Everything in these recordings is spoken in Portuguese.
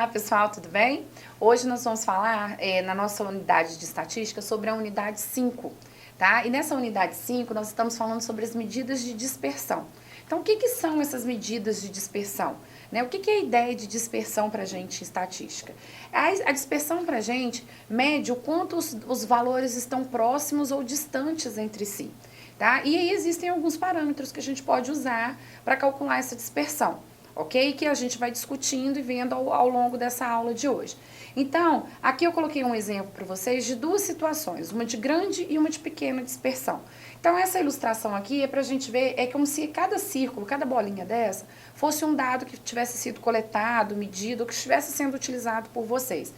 Olá pessoal, tudo bem? Hoje nós vamos falar na nossa unidade de estatística sobre a unidade 5, tá? E nessa unidade 5 nós estamos falando sobre as medidas de dispersão. Então o que são essas medidas de dispersão? Né? O que é a ideia de dispersão para a gente em estatística? A dispersão para a gente mede o quanto os valores estão próximos ou distantes entre si. Tá? E aí existem alguns parâmetros que a gente pode usar para calcular essa dispersão. Ok? Que a gente vai discutindo e vendo ao longo dessa aula de hoje. Então, aqui eu coloquei um exemplo para vocês de duas situações, uma de grande e uma de pequena dispersão. Então, essa ilustração aqui é para a gente ver, é como se cada círculo, cada bolinha dessa, fosse um dado que tivesse sido coletado, medido, ou que estivesse sendo utilizado por vocês.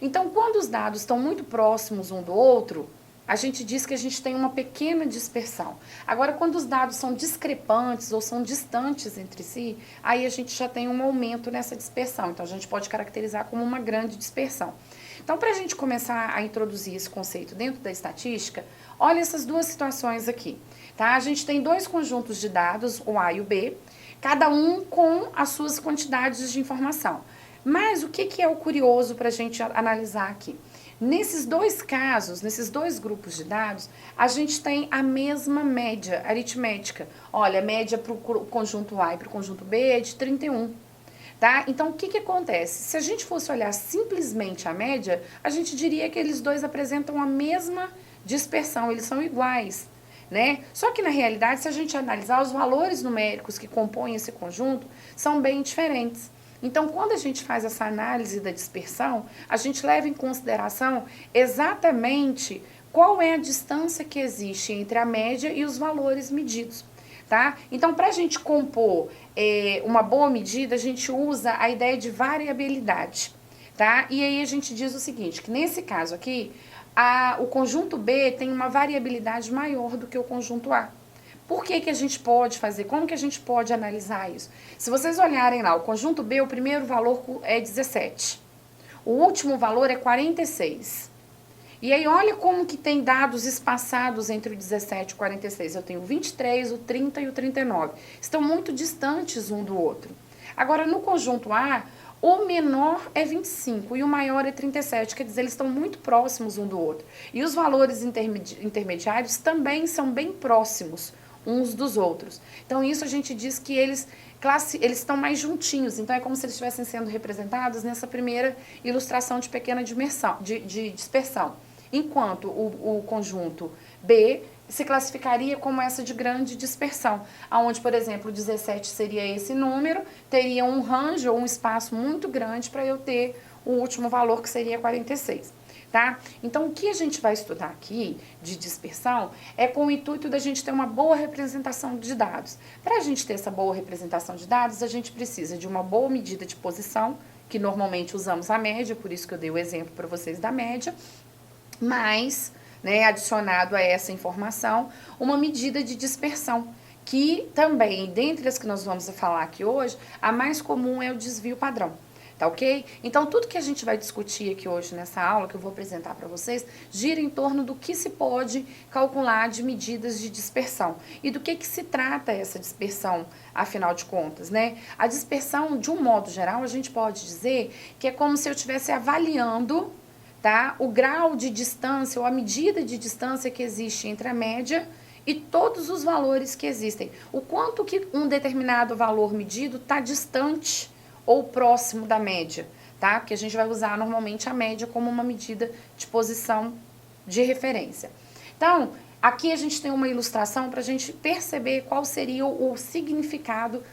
Então, quando os dados estão muito próximos um do outro, a gente diz que a gente tem uma pequena dispersão. Agora, quando os dados são discrepantes ou são distantes entre si, aí a gente já tem um aumento nessa dispersão. Então, a gente pode caracterizar como uma grande dispersão. Então, para a gente começar a introduzir esse conceito dentro da estatística, olha essas duas situações aqui. Tá? A gente tem dois conjuntos de dados, o A e o B, cada um com as suas quantidades de informação. Mas o que é o curioso para a gente analisar aqui? Nesses dois casos, nesses dois grupos de dados, a gente tem a mesma média aritmética. Olha, a média para o conjunto A e para o conjunto B é de 31. Tá? Então, o que acontece? Se a gente fosse olhar simplesmente a média, a gente diria que eles dois apresentam a mesma dispersão, eles são iguais. Né? Só que, na realidade, se a gente analisar, os valores numéricos que compõem esse conjunto são bem diferentes. Então, quando a gente faz essa análise da dispersão, a gente leva em consideração exatamente qual é a distância que existe entre a média e os valores medidos. Tá? Então, para a gente compor uma boa medida, a gente usa a ideia de variabilidade. Tá? E aí a gente diz o seguinte, que nesse caso aqui, o conjunto B tem uma variabilidade maior do que o conjunto A. Por que a gente pode fazer? Como que a gente pode analisar isso? Se vocês olharem lá, o conjunto B, o primeiro valor é 17. O último valor é 46. E aí, olha como que tem dados espaçados entre o 17 e o 46. Eu tenho o 23, o 30 e o 39. Estão muito distantes um do outro. Agora, no conjunto A, o menor é 25 e o maior é 37, quer dizer, eles estão muito próximos um do outro. E os valores intermediários também são bem próximos uns dos outros. Então, isso a gente diz que eles estão mais juntinhos. Então, é como se eles estivessem sendo representados nessa primeira ilustração de pequena de dispersão. Enquanto o conjunto B se classificaria como essa de grande dispersão, onde, por exemplo, 17 seria esse número, teria um range ou um espaço muito grande para eu ter o último valor, que seria 46. Tá? Então, o que a gente vai estudar aqui de dispersão é com o intuito da gente ter uma boa representação de dados. Para a gente ter essa boa representação de dados, a gente precisa de uma boa medida de posição, que normalmente usamos a média, por isso que eu dei o exemplo para vocês da média, mas, né, adicionado a essa informação, uma medida de dispersão, que também, dentre as que nós vamos falar aqui hoje, a mais comum é o desvio padrão. Tá ok? Então, tudo que a gente vai discutir aqui hoje nessa aula, que eu vou apresentar para vocês, gira em torno do que se pode calcular de medidas de dispersão. E do que se trata essa dispersão, afinal de contas, né? A dispersão, de um modo geral, a gente pode dizer que é como se eu estivesse avaliando, tá, o grau de distância ou a medida de distância que existe entre a média e todos os valores que existem. O quanto que um determinado valor medido está distante ou próximo da média, tá? Porque a gente vai usar normalmente a média como uma medida de posição de referência. Então, aqui a gente tem uma ilustração para a gente perceber qual seria o significado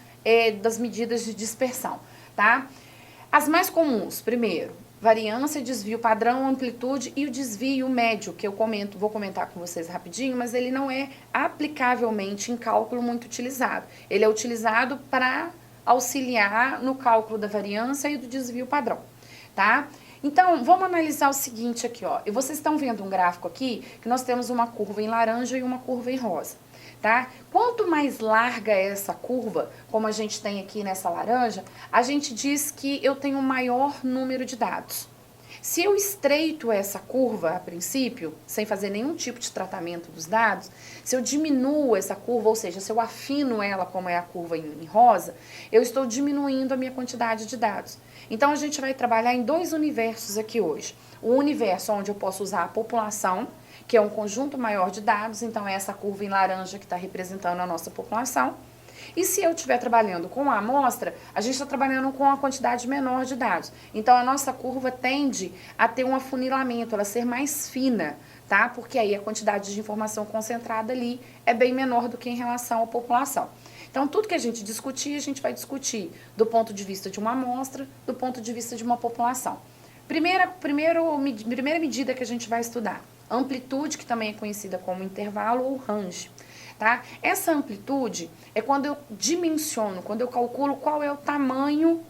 das medidas de dispersão, tá? As mais comuns, primeiro, variância, desvio padrão, amplitude e o desvio médio, que eu vou comentar com vocês rapidinho, mas ele não é aplicavelmente em cálculo muito utilizado. Ele é utilizado para auxiliar no cálculo da variância e do desvio padrão, tá? Então, vamos analisar o seguinte aqui, ó. E vocês estão vendo um gráfico aqui, que nós temos uma curva em laranja e uma curva em rosa, tá? Quanto mais larga é essa curva, como a gente tem aqui nessa laranja, a gente diz que eu tenho um maior número de dados. Se eu estreito essa curva a princípio, sem fazer nenhum tipo de tratamento dos dados, se eu diminuo essa curva, ou seja, se eu afino ela como é a curva em rosa, eu estou diminuindo a minha quantidade de dados. Então, a gente vai trabalhar em dois universos aqui hoje. O universo onde eu posso usar a população, que é um conjunto maior de dados, então é essa curva em laranja que está representando a nossa população. E se eu estiver trabalhando com a amostra, a gente está trabalhando com uma quantidade menor de dados. Então, a nossa curva tende a ter um afunilamento, ela ser mais fina, tá? Porque aí a quantidade de informação concentrada ali é bem menor do que em relação à população. Então, tudo que a gente discutir, a gente vai discutir do ponto de vista de uma amostra, do ponto de vista de uma população. Primeira medida que a gente vai estudar, amplitude, que também é conhecida como intervalo ou range. Tá? Essa amplitude é quando eu dimensiono, quando eu calculo qual é o tamanho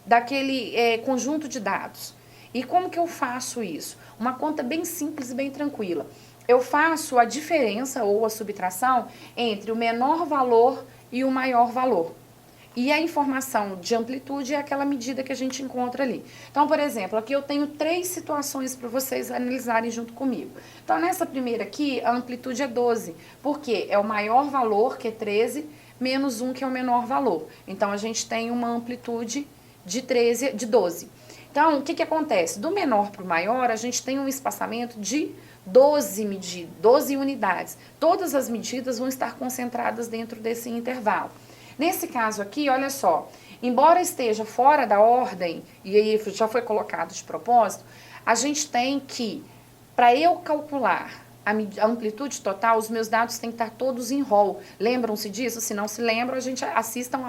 daquele conjunto de dados. E como que eu faço isso? Uma conta bem simples e bem tranquila. Eu faço a diferença ou a subtração entre o menor valor e o maior valor. E a informação de amplitude é aquela medida que a gente encontra ali. Então, por exemplo, aqui eu tenho 3 situações para vocês analisarem junto comigo. Então, nessa primeira aqui, a amplitude é 12, porque é o maior valor, que é 13, menos 1, que é o menor valor. Então, a gente tem uma amplitude de 12. Então, o que, que acontece? Do menor para o maior, a gente tem um espaçamento de 12 medidas, 12 unidades. Todas as medidas vão estar concentradas dentro desse intervalo. Nesse caso aqui, olha só, embora esteja fora da ordem, e aí já foi colocado de propósito, a gente tem que, para eu calcular a amplitude total, os meus dados têm que estar todos em rol. Lembram-se disso? Se não se lembram, a gente assistam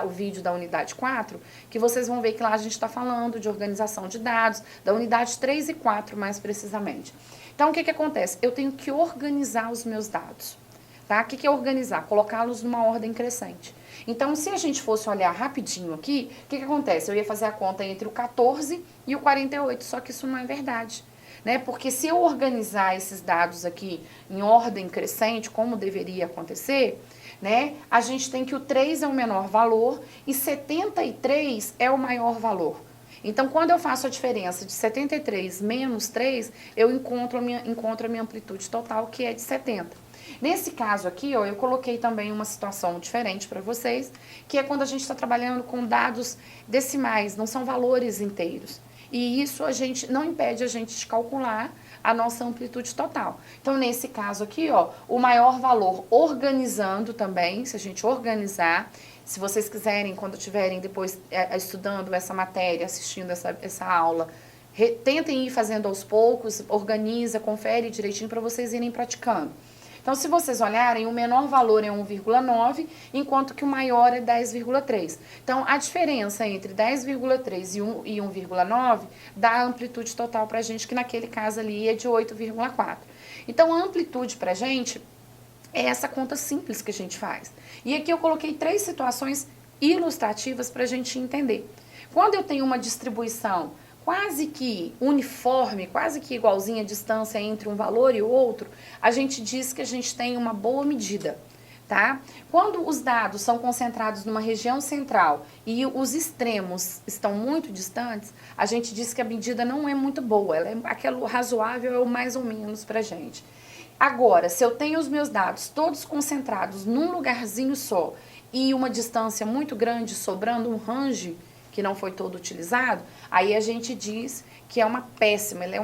o vídeo da unidade 4, que vocês vão ver que lá a gente está falando de organização de dados, da unidade 3 e 4 mais precisamente. Então, o que, que acontece? Eu tenho que organizar os meus dados. Tá? O que, que é organizar? Colocá-los numa ordem crescente. Então, se a gente fosse olhar rapidinho aqui, o que, que acontece? Eu ia fazer a conta entre o 14 e o 48, só que isso não é verdade. Né? Porque se eu organizar esses dados aqui em ordem crescente, como deveria acontecer, né? A gente tem que o 3 é o menor valor e 73 é o maior valor. Então, quando eu faço a diferença de 73 menos 3, eu encontro a minha amplitude total, que é de 70. Nesse caso aqui, ó, eu coloquei também uma situação diferente para vocês, que é quando a gente está trabalhando com dados decimais, não são valores inteiros. E isso não impede a gente de calcular a nossa amplitude total. Então, nesse caso aqui, ó, o maior valor organizando também, se a gente organizar, se vocês quiserem, quando estiverem depois estudando essa matéria, assistindo essa aula, tentem ir fazendo aos poucos, organiza, confere direitinho para vocês irem praticando. Então, se vocês olharem, o menor valor é 1,9, enquanto que o maior é 10,3. Então, a diferença entre 10,3 e 1,9 dá a amplitude total para a gente, que naquele caso ali é de 8,4. Então, a amplitude para a gente é essa conta simples que a gente faz. E aqui eu coloquei 3 situações ilustrativas para a gente entender. Quando eu tenho uma distribuição quase que uniforme, quase que igualzinha a distância entre um valor e o outro, a gente diz que a gente tem uma boa medida, tá? Quando os dados são concentrados numa região central e os extremos estão muito distantes, a gente diz que a medida não é muito boa, ela é aquele razoável, é o mais ou menos pra gente. Agora, se eu tenho os meus dados todos concentrados num lugarzinho só e uma distância muito grande, sobrando um range que não foi todo utilizado, aí a gente diz que é uma péssima, ela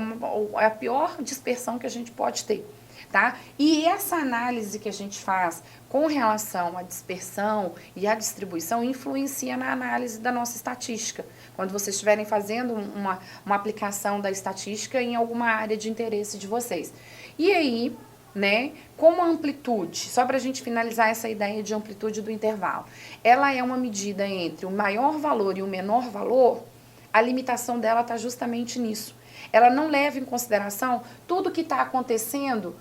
é a pior dispersão que a gente pode ter, tá? E essa análise que a gente faz com relação à dispersão e à distribuição influencia na análise da nossa estatística, quando vocês estiverem fazendo uma aplicação da estatística em alguma área de interesse de vocês. E aí, né, como a amplitude, só para a gente finalizar essa ideia de amplitude do intervalo, ela é uma medida entre o maior valor e o menor valor, a limitação dela está justamente nisso. Ela não leva em consideração tudo que está acontecendo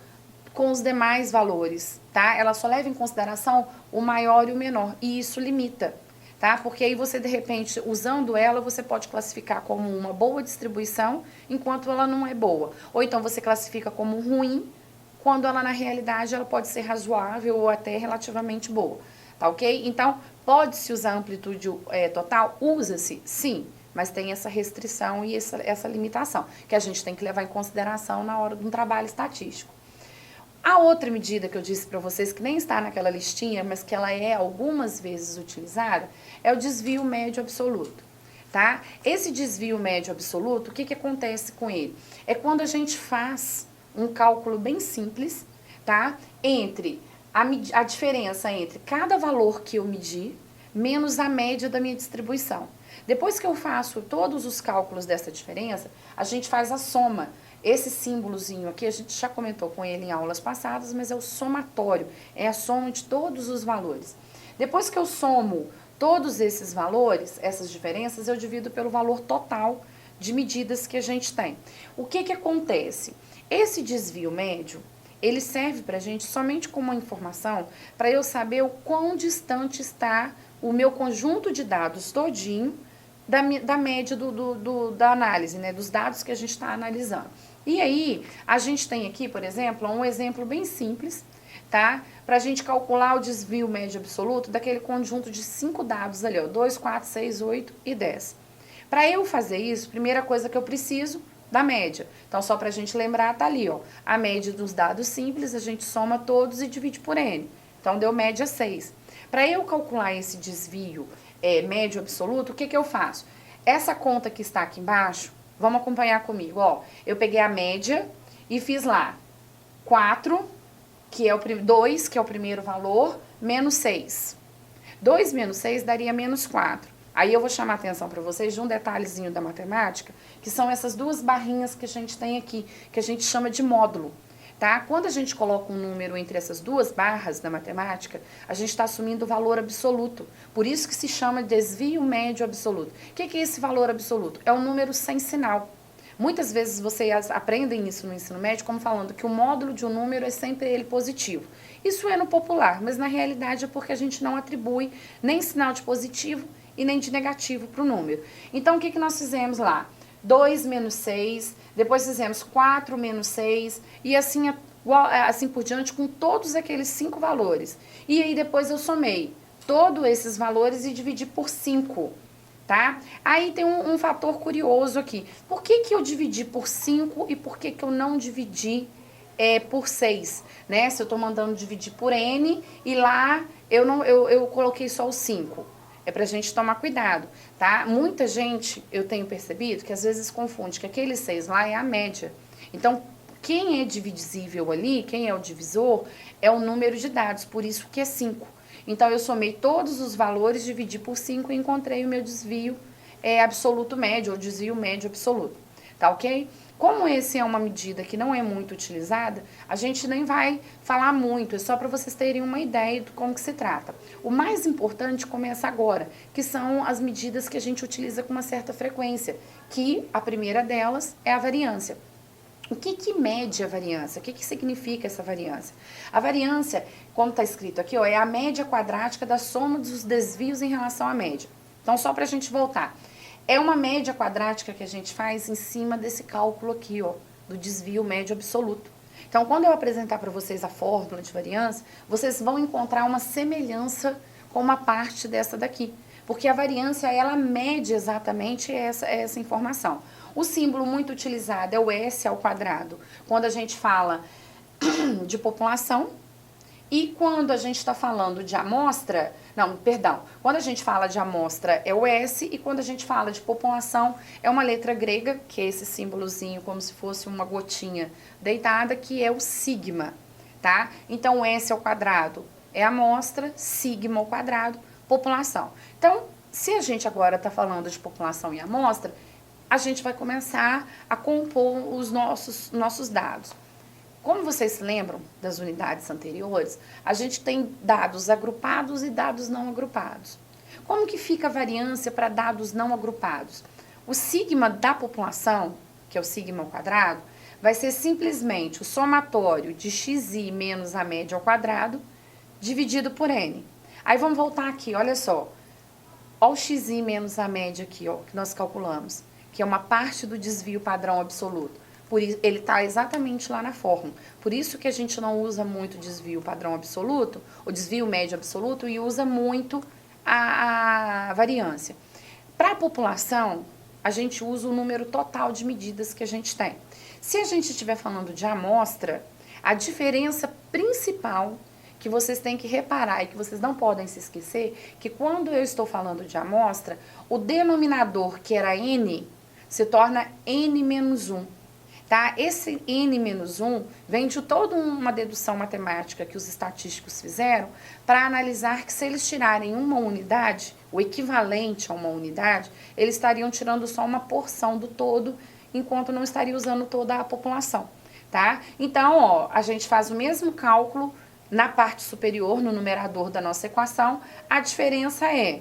com os demais valores, tá? Ela só leva em consideração o maior e o menor, e isso limita, tá? Porque aí você, de repente, usando ela, você pode classificar como uma boa distribuição, enquanto ela não é boa. Ou então você classifica como ruim, quando ela, na realidade, ela pode ser razoável ou até relativamente boa, tá ok? Então, pode-se usar amplitude total? Usa-se, sim, mas tem essa restrição e essa limitação, que a gente tem que levar em consideração na hora de um trabalho estatístico. A outra medida que eu disse para vocês, que nem está naquela listinha, mas que ela é algumas vezes utilizada, é o desvio médio absoluto, tá? Esse desvio médio absoluto, o que acontece com ele? É quando a gente faz um cálculo bem simples, tá? Entre a diferença entre cada valor que eu medi, menos a média da minha distribuição. Depois que eu faço todos os cálculos dessa diferença, a gente faz a soma. Esse símbolozinho aqui, a gente já comentou com ele em aulas passadas, mas é o somatório, é a soma de todos os valores. Depois que eu somo todos esses valores, essas diferenças, eu divido pelo valor total de medidas que a gente tem. O que acontece? Esse desvio médio, ele serve para a gente somente como uma informação para eu saber o quão distante está o meu conjunto de dados todinho da média da análise, né, dos dados que a gente está analisando. E aí, a gente tem aqui, por exemplo, um exemplo bem simples, tá? Para a gente calcular o desvio médio absoluto daquele conjunto de 5 dados ali, ó, 2, 4, 6, 8 e 10. Para eu fazer isso, primeira coisa que eu preciso, da média. Então, só para a gente lembrar, tá ali, ó, a média dos dados simples, a gente soma todos e divide por N. Então, deu média 6. Para eu calcular esse desvio médio absoluto, o que eu faço? Essa conta que está aqui embaixo, vamos acompanhar comigo, ó. Eu peguei a média e fiz lá 4, que é o 2, que é o primeiro valor, menos 6. 2 menos 6 daria menos 4. Aí eu vou chamar a atenção para vocês de um detalhezinho da matemática, que são essas duas barrinhas que a gente tem aqui, que a gente chama de módulo. Tá? Quando a gente coloca um número entre essas duas barras da matemática, a gente está assumindo o valor absoluto. Por isso que se chama desvio médio absoluto. O que é esse valor absoluto? É um número sem sinal. Muitas vezes vocês aprendem isso no ensino médio como falando que o módulo de um número é sempre ele positivo. Isso é no popular, mas na realidade é porque a gente não atribui nem sinal de positivo e nem de negativo para o número. Então, o que nós fizemos lá? 2 menos 6, depois fizemos 4 menos 6, e assim por diante com todos aqueles 5 valores. E aí depois eu somei todos esses valores e dividi por 5, tá? Aí tem um fator curioso aqui. Por que eu dividi por 5 e por que eu não dividi por 6, né? Se eu estou mandando dividir por N e lá eu coloquei só os 5. É pra gente tomar cuidado, tá? Muita gente, eu tenho percebido, que às vezes confunde que aquele 6 lá é a média. Então, quem é divisível ali, quem é o divisor, é o número de dados, por isso que é 5. Então, eu somei todos os valores, dividi por 5 e encontrei o meu desvio absoluto médio, ou desvio médio absoluto, tá ok? Como esse é uma medida que não é muito utilizada, a gente nem vai falar muito, é só para vocês terem uma ideia de como que se trata. O mais importante começa agora, que são as medidas que a gente utiliza com uma certa frequência, que a primeira delas é a variância. O que mede a variância? O que significa essa variância? A variância, como está escrito aqui, ó, é a média quadrática da soma dos desvios em relação à média. Então, só para a gente voltar. É uma média quadrática que a gente faz em cima desse cálculo aqui, ó, do desvio médio absoluto. Então, quando eu apresentar para vocês a fórmula de variância, vocês vão encontrar uma semelhança com uma parte dessa daqui. Porque a variância, ela mede exatamente essa informação. O símbolo muito utilizado é o S ao quadrado, quando a gente fala de população. E quando a gente está falando de amostra, quando a gente fala de amostra é o S, e quando a gente fala de população é uma letra grega, que é esse símbolozinho como se fosse uma gotinha deitada, que é o sigma, tá? Então, S ao quadrado é amostra, sigma ao quadrado, população. Então, se a gente agora está falando de população e amostra, a gente vai começar a compor os nossos dados. Como vocês se lembram das unidades anteriores, a gente tem dados agrupados e dados não agrupados. Como que fica a variância para dados não agrupados? O sigma da população, que é o sigma ao quadrado, vai ser simplesmente o somatório de xi menos a média ao quadrado, dividido por n. Aí vamos voltar aqui, olha só. Olha o xi menos a média aqui, ó, que nós calculamos, que é uma parte do desvio padrão absoluto. Por isso, ele está exatamente lá na fórmula. Por isso que a gente não usa muito desvio padrão absoluto, o desvio médio absoluto, e usa muito a variância. Para a população, a gente usa o número total de medidas que a gente tem. Se a gente estiver falando de amostra, a diferença principal que vocês têm que reparar e que vocês não podem se esquecer, que quando eu estou falando de amostra, o denominador que era N se torna N menos 1. Tá? Esse N-1 vem de toda uma dedução matemática que os estatísticos fizeram para analisar que se eles tirarem uma unidade, o equivalente a uma unidade, eles estariam tirando só uma porção do todo, enquanto não estariam usando toda a população. Tá? Então, ó, a gente faz o mesmo cálculo na parte superior, no numerador da nossa equação, a diferença é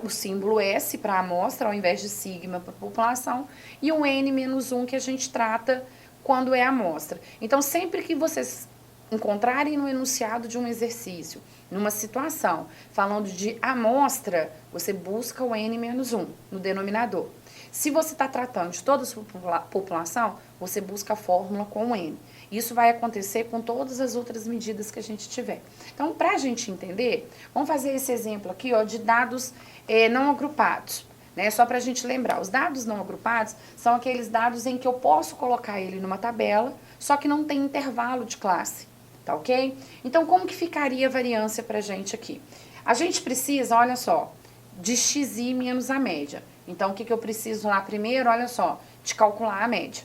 o símbolo S para a amostra, ao invés de sigma para a população, e o N-1 que a gente trata quando é a amostra. Então, sempre que vocês encontrarem no enunciado de um exercício, numa situação, falando de amostra, você busca o N-1 no denominador. Se você está tratando de toda a sua população, você busca a fórmula com o N. Isso vai acontecer com todas as outras medidas que a gente tiver. Então, para a gente entender, vamos fazer esse exemplo aqui, ó, de dados não agrupados, né? Só para a gente lembrar, os dados não agrupados são aqueles dados em que eu posso colocar ele numa tabela, só que não tem intervalo de classe, tá ok? Então, como que ficaria a variância para a gente aqui? A gente precisa, olha só, de xi menos a média. Então, o que eu preciso lá primeiro, olha só, de calcular a média.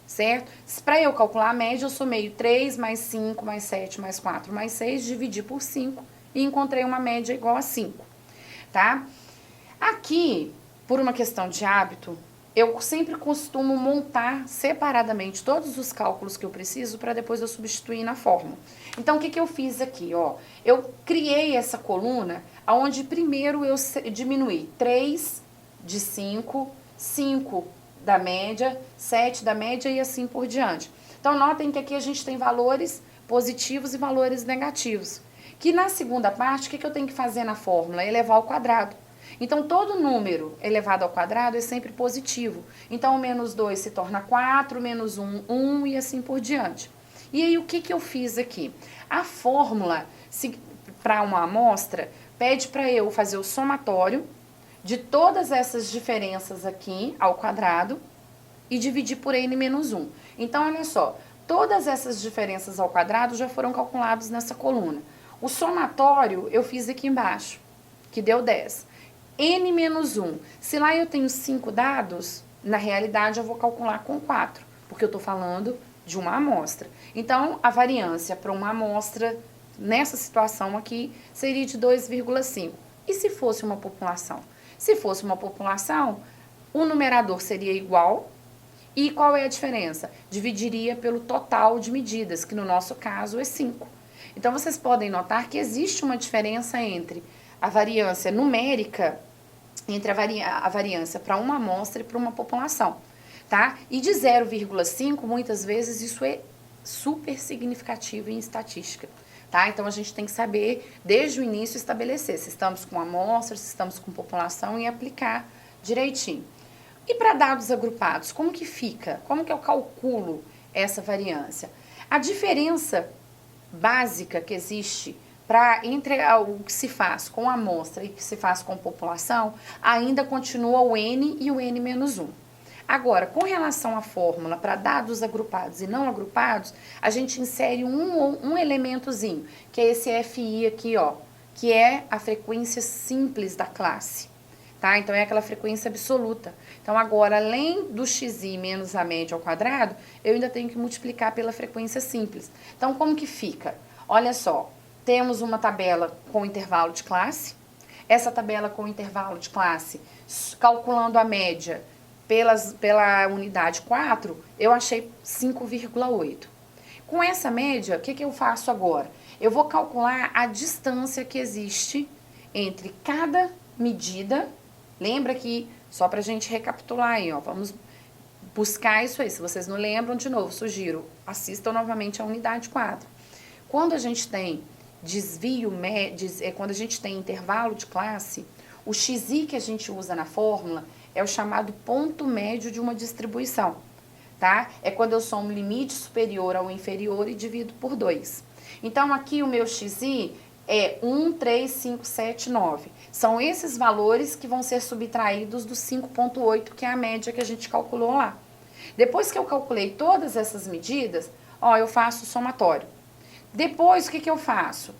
Certo? Para eu calcular a média, eu somei 3 mais 5 mais 7 mais 4 mais 6, dividi por 5 e encontrei uma média igual a 5, tá? Aqui, por uma questão de hábito, eu sempre costumo montar separadamente todos os cálculos que eu preciso para depois eu substituir na fórmula. Então, o que eu fiz aqui, ó? Eu criei essa coluna onde primeiro eu diminuí 3 de 5, 5 da média, 7 da média e assim por diante. Então, notem que aqui a gente tem valores positivos e valores negativos. Que na segunda parte, o que eu tenho que fazer na fórmula? Elevar ao quadrado. Então, todo número elevado ao quadrado é sempre positivo. Então, o menos 2 se torna 4, menos 1, 1 e assim por diante. E aí, o que eu fiz aqui? A fórmula, para uma amostra, pede para eu fazer o somatório de todas essas diferenças aqui ao quadrado e dividir por n menos 1. Então, olha só, todas essas diferenças ao quadrado já foram calculadas nessa coluna. O somatório eu fiz aqui embaixo, que deu 10. N menos 1. Se lá eu tenho 5 dados, na realidade eu vou calcular com 4, porque eu estou falando de uma amostra. Então, a variância para uma amostra, nessa situação aqui, seria de 2,5. E se fosse uma população? Se fosse uma população, o numerador seria igual. E qual é a diferença? Dividiria pelo total de medidas, que no nosso caso é 5. Então, vocês podem notar que existe uma diferença entre a variância numérica, entre a variância para uma amostra e para uma população, tá? E de 0,5, muitas vezes, isso é super significativo em estatística. Tá? Então, a gente tem que saber, desde o início, estabelecer se estamos com amostra, se estamos com população e aplicar direitinho. E para dados agrupados, como que fica? Como que eu calculo essa variância? A diferença básica que existe entre o que se faz com amostra e o que se faz com população, ainda continua o N e o N menos 1. Agora, com relação à fórmula para dados agrupados e não agrupados, a gente insere um elementozinho, que é esse FI aqui, ó, que é a frequência simples da classe, tá? Então, é aquela frequência absoluta. Então, agora, além do xi menos a média ao quadrado, eu ainda tenho que multiplicar pela frequência simples. Então, como que fica? Olha só, temos uma tabela com intervalo de classe. Essa tabela com intervalo de classe, calculando a média, pela unidade 4, eu achei 5,8. Com essa média, o que eu faço agora? Eu vou calcular a distância que existe entre cada medida. Lembra que, só para a gente recapitular aí, ó, vamos buscar isso aí. Se vocês não lembram, de novo, sugiro, assistam novamente a unidade 4. Quando a gente tem desvio, quando a gente tem intervalo de classe, o xi que a gente usa na fórmula é o chamado ponto médio de uma distribuição, tá? É quando eu somo limite superior ao inferior e divido por 2. Então, aqui o meu xi é 1, 3, 5, 7, 9. São esses valores que vão ser subtraídos do 5,8, que é a média que a gente calculou lá. Depois que eu calculei todas essas medidas, ó, eu faço o somatório. Depois, o que eu faço?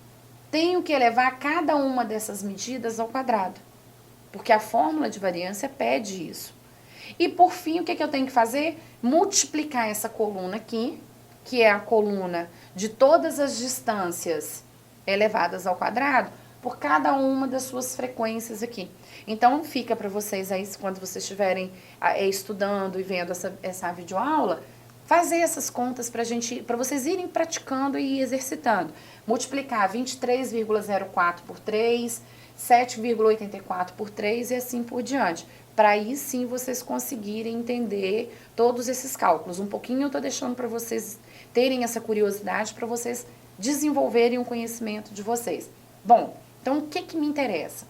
Tenho que elevar cada uma dessas medidas ao quadrado, porque a fórmula de variância pede isso. E, por fim, o que eu tenho que fazer? Multiplicar essa coluna aqui, que é a coluna de todas as distâncias elevadas ao quadrado, por cada uma das suas frequências aqui. Então, fica para vocês aí, quando vocês estiverem estudando e vendo essa videoaula, fazer essas contas para vocês irem praticando e exercitando. Multiplicar 23,04 por 3, 7,84 por 3 e assim por diante. Para aí sim vocês conseguirem entender todos esses cálculos. Um pouquinho eu estou deixando para vocês terem essa curiosidade, para vocês desenvolverem o conhecimento de vocês. Bom, então o que me interessa?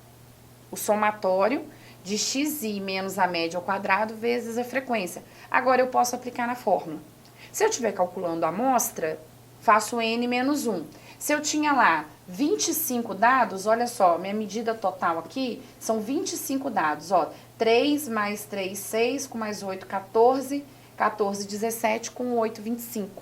O somatório de xi menos a média ao quadrado vezes a frequência. Agora eu posso aplicar na fórmula. Se eu estiver calculando a amostra, faço n menos 1. Se eu tinha lá 25 dados, olha só, minha medida total aqui são 25 dados, ó. 3 mais 3, 6, com mais 8, 14, 14, 17, com 8, 25,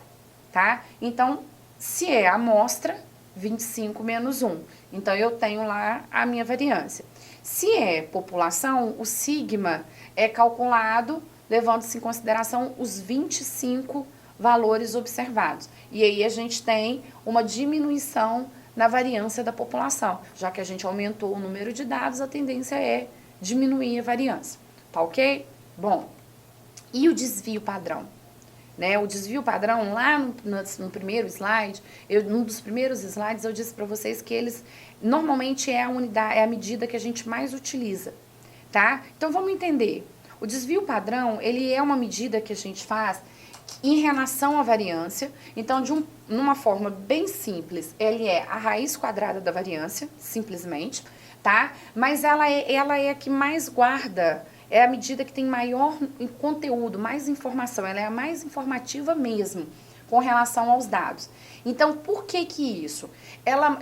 tá? Então, se é amostra, 25 menos 1. Então, eu tenho lá a minha variância. Se é população, o sigma é calculado levando-se em consideração os 25 valores observados. E aí a gente tem uma diminuição na variância da população. Já que a gente aumentou o número de dados, a tendência é diminuir a variância. Tá ok? Bom, e o desvio padrão? Né? O desvio padrão, lá no primeiro slide, num dos primeiros slides, eu disse para vocês que eles normalmente é a medida que a gente mais utiliza, tá? Então vamos entender. O desvio padrão, ele é uma medida que a gente faz em relação à variância. Então, numa forma bem simples, ele é a raiz quadrada da variância, simplesmente, tá? Mas ela é a que mais guarda, é a medida que tem maior conteúdo, mais informação, ela é a mais informativa mesmo, com relação aos dados. Então, por que isso?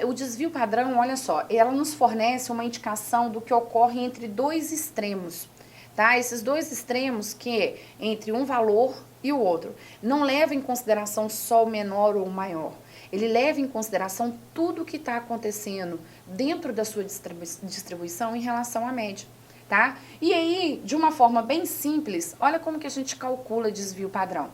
O desvio padrão, olha só, ela nos fornece uma indicação do que ocorre entre dois extremos, tá? Esses dois extremos, que é entre um valor e o outro, não leva em consideração só o menor ou o maior. Ele leva em consideração tudo o que está acontecendo dentro da sua distribuição em relação à média, tá? E aí, de uma forma bem simples, olha como que a gente calcula desvio padrão.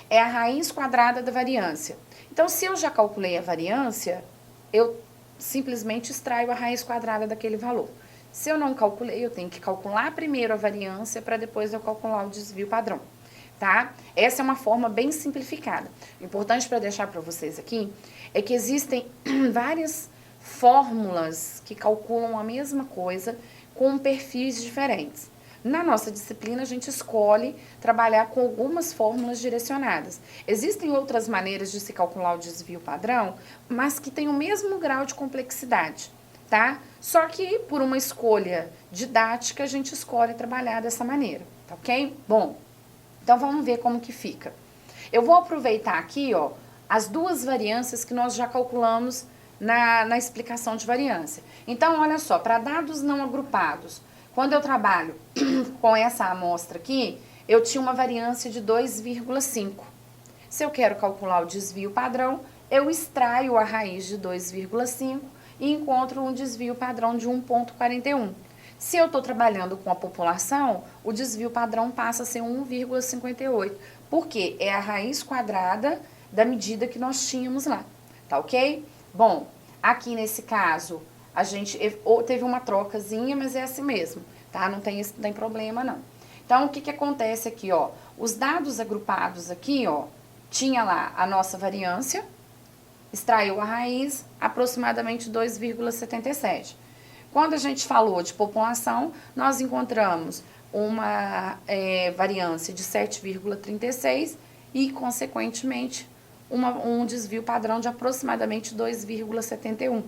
É a raiz quadrada da variância. Então, se eu já calculei a variância, eu simplesmente extraio a raiz quadrada daquele valor. Se eu não calculei, eu tenho que calcular primeiro a variância para depois eu calcular o desvio padrão, tá? Essa é uma forma bem simplificada. O importante para deixar para vocês aqui é que existem várias fórmulas que calculam a mesma coisa com perfis diferentes. Na nossa disciplina, a gente escolhe trabalhar com algumas fórmulas direcionadas. Existem outras maneiras de se calcular o desvio padrão, mas que têm o mesmo grau de complexidade, tá? Só que, por uma escolha didática, a gente escolhe trabalhar dessa maneira, tá ok? Bom, então vamos ver como que fica. Eu vou aproveitar aqui, ó, as duas variâncias que nós já calculamos na explicação de variância. Então, olha só, para dados não agrupados, quando eu trabalho com essa amostra aqui, eu tinha uma variância de 2,5. Se eu quero calcular o desvio padrão, eu extraio a raiz de 2,5 e encontro um desvio padrão de 1,41. Se eu estou trabalhando com a população, o desvio padrão passa a ser 1,58, porque é a raiz quadrada da medida que nós tínhamos lá, tá ok? Bom, aqui nesse caso, a gente teve uma trocazinha, mas é assim mesmo, tá? Não tem problema, não. Então, o que acontece aqui, ó? Os dados agrupados aqui, ó, tinha lá a nossa variância, extraiu a raiz, aproximadamente 2,77. Quando a gente falou de população, nós encontramos uma variância de 7,36 e, consequentemente, um desvio padrão de aproximadamente 2,71.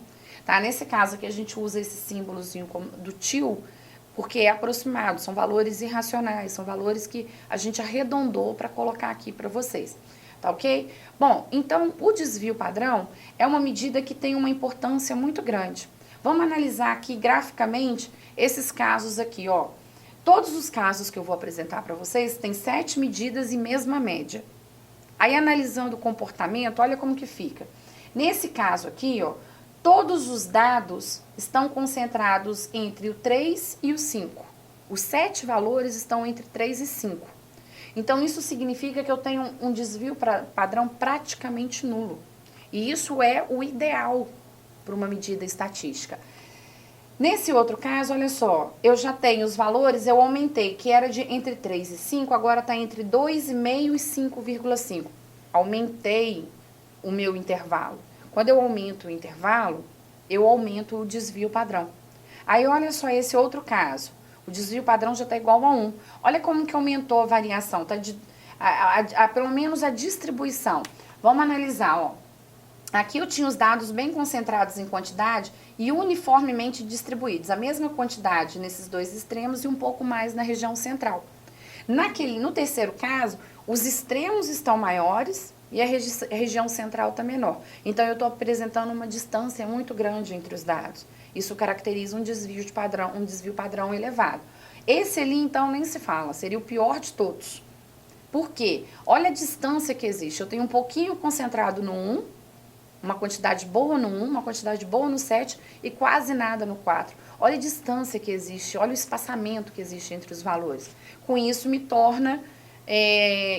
Tá? Nesse caso aqui, a gente usa esse símbolozinho do tio, porque é aproximado, são valores irracionais, são valores que a gente arredondou para colocar aqui para vocês. Tá ok? Bom, então o desvio padrão é uma medida que tem uma importância muito grande. Vamos analisar aqui graficamente esses casos aqui, ó. Todos os casos que eu vou apresentar para vocês têm 7 medidas e mesma média. Aí, analisando o comportamento, olha como que fica. Nesse caso aqui, ó, todos os dados estão concentrados entre o 3 e o 5. Os 7 valores estão entre 3 e 5. Então, isso significa que eu tenho um desvio padrão praticamente nulo. E isso é o ideal para uma medida estatística. Nesse outro caso, olha só, eu já tenho os valores, eu aumentei, que era de entre 3 e 5, agora está entre 2,5 e 5,5. Aumentei o meu intervalo. Quando eu aumento o intervalo, eu aumento o desvio padrão. Aí, olha só esse outro caso. O desvio padrão já está igual a 1. Olha como que aumentou a variação, tá pelo menos a distribuição. Vamos analisar, ó. Aqui eu tinha os dados bem concentrados em quantidade e uniformemente distribuídos. A mesma quantidade nesses dois extremos e um pouco mais na região central. No terceiro caso, os extremos estão maiores e a região central está menor. Então, eu estou apresentando uma distância muito grande entre os dados. Isso caracteriza um desvio padrão elevado. Esse ali, então, nem se fala, seria o pior de todos. Por quê? Olha a distância que existe. Eu tenho um pouquinho concentrado no 1, uma quantidade boa no 1, uma quantidade boa no 7 e quase nada no 4. Olha a distância que existe, olha o espaçamento que existe entre os valores. Com isso, me torna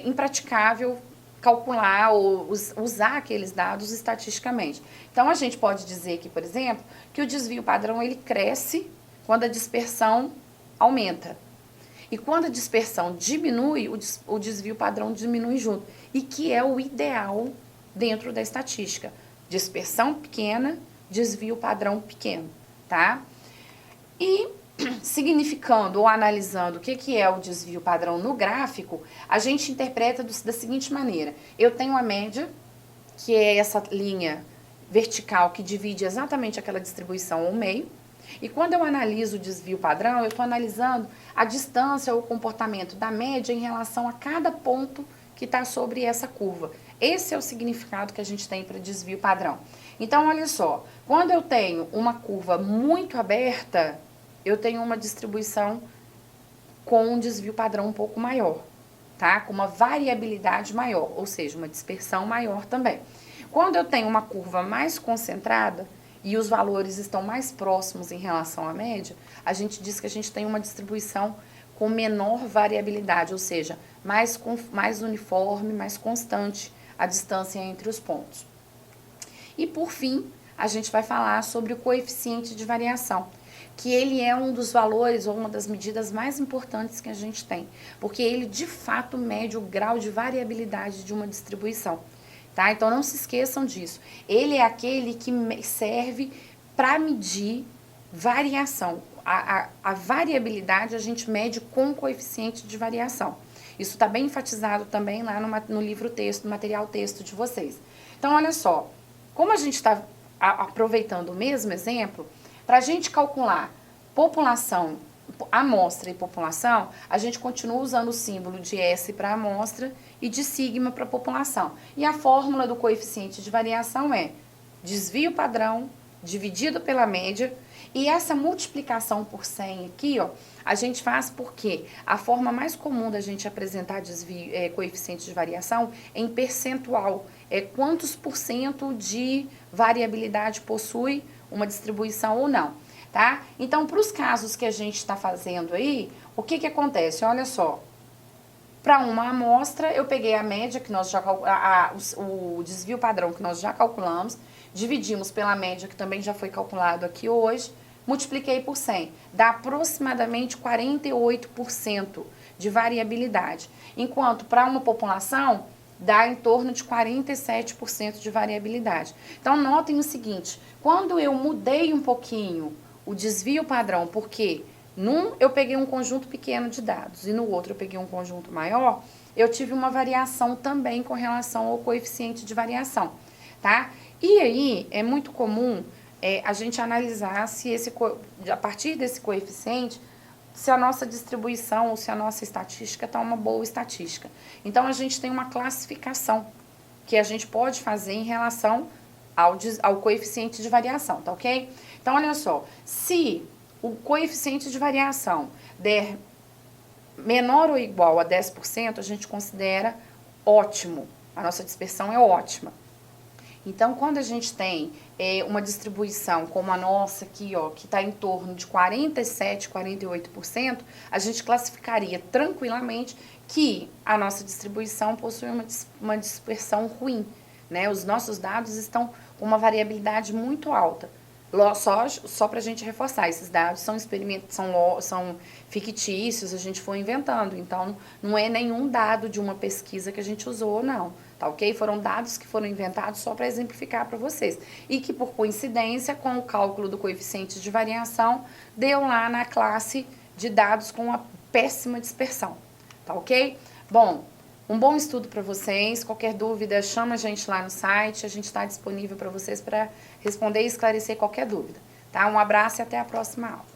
impraticável calcular ou usar aqueles dados estatisticamente. Então, a gente pode dizer aqui, por exemplo, que o desvio padrão ele cresce quando a dispersão aumenta. E quando a dispersão diminui, o desvio padrão diminui junto. E que é o ideal dentro da estatística. Dispersão pequena, desvio padrão pequeno, tá? E significando ou analisando o que é o desvio padrão no gráfico, a gente interpreta da seguinte maneira. Eu tenho a média, que é essa linha vertical que divide exatamente aquela distribuição ao meio. E quando eu analiso o desvio padrão, eu estou analisando a distância ou o comportamento da média em relação a cada ponto que está sobre essa curva. Esse é o significado que a gente tem para desvio padrão. Então, olha só, quando eu tenho uma curva muito aberta, eu tenho uma distribuição com um desvio padrão um pouco maior, tá? Com uma variabilidade maior, ou seja, uma dispersão maior também. Quando eu tenho uma curva mais concentrada e os valores estão mais próximos em relação à média, a gente diz que a gente tem uma distribuição com menor variabilidade, ou seja, mais uniforme, mais constante a distância entre os pontos. E por fim, a gente vai falar sobre o coeficiente de variação, que ele é um dos valores ou uma das medidas mais importantes que a gente tem, porque ele de fato mede o grau de variabilidade de uma distribuição, tá? Então não se esqueçam disso. Ele é aquele que serve para medir variação. A variabilidade a gente mede com coeficiente de variação. Isso está bem enfatizado também lá no livro texto, no material texto de vocês. Então, olha só, como a gente está aproveitando o mesmo exemplo, para a gente calcular população, amostra e população, a gente continua usando o símbolo de S para amostra e de sigma para população. E a fórmula do coeficiente de variação é desvio padrão dividido pela média. E essa multiplicação por 100 aqui, ó, a gente faz porque a forma mais comum da gente apresentar coeficiente de variação é em percentual. É quantos por cento de variabilidade possui uma distribuição ou não, tá? Então, para os casos que a gente está fazendo aí, o que acontece? Olha só, para uma amostra, eu peguei a média que nós já o desvio padrão que nós já calculamos, dividimos pela média que também já foi calculado aqui hoje, multipliquei por 100, dá aproximadamente 48% de variabilidade, enquanto para uma população dá em torno de 47% de variabilidade. Então, notem o seguinte, quando eu mudei um pouquinho o desvio padrão, porque num eu peguei um conjunto pequeno de dados e no outro eu peguei um conjunto maior, eu tive uma variação também com relação ao coeficiente de variação, tá? E aí, é muito comum a gente analisar se a partir desse coeficiente, se a nossa distribuição ou se a nossa estatística está uma boa estatística. Então, a gente tem uma classificação que a gente pode fazer em relação ao coeficiente de variação, tá ok? Então, olha só, se o coeficiente de variação der menor ou igual a 10%, a gente considera ótimo, a nossa dispersão é ótima. Então, quando a gente tem uma distribuição como a nossa aqui, ó, que está em torno de 47%, 48%, a gente classificaria tranquilamente que a nossa distribuição possui uma dispersão ruim, né? Os nossos dados estão com uma variabilidade muito alta. Só para a gente reforçar, esses dados são experimentos, são fictícios, a gente foi inventando, então não é nenhum dado de uma pesquisa que a gente usou, não, tá ok? Foram dados que foram inventados só para exemplificar para vocês, e que por coincidência, com o cálculo do coeficiente de variação, deu lá na classe de dados com uma péssima dispersão, tá ok? Bom, um bom estudo para vocês. Qualquer dúvida, chama a gente lá no site. A gente está disponível para vocês para responder e esclarecer qualquer dúvida. Tá? Um abraço e até a próxima aula.